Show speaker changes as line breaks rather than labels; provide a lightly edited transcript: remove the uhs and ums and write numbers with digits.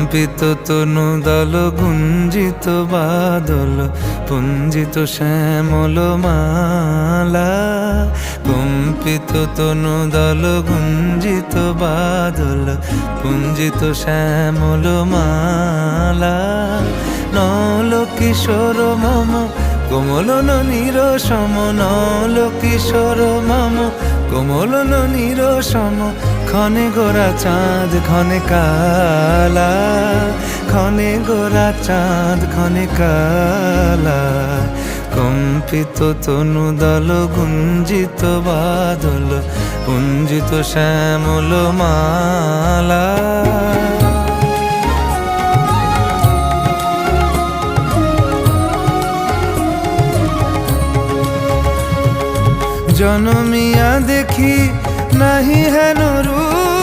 কম্পিত তনু দল গুঞ্জিত বাদল পুঞ্জিত শ্যামল মালা। কম্পিত তনু দল গুঞ্জিত বাদল পুঞ্জিত শ্যামল মালা। নল কিশোর মম কোমলন নিরসম, নল কিশোর মম কোমলন নিরসম। ক্ষণে গোরা চাঁদ ক্ষণে কালা, ক্ষণে গোরা চাঁদ ক্ষণে কালা। কম্পিত তনু দল গুঞ্জিত বাদল পুঞ্জিত শ্যামল মালা। জনমিয়া দেখি নাহি হেন রূপ,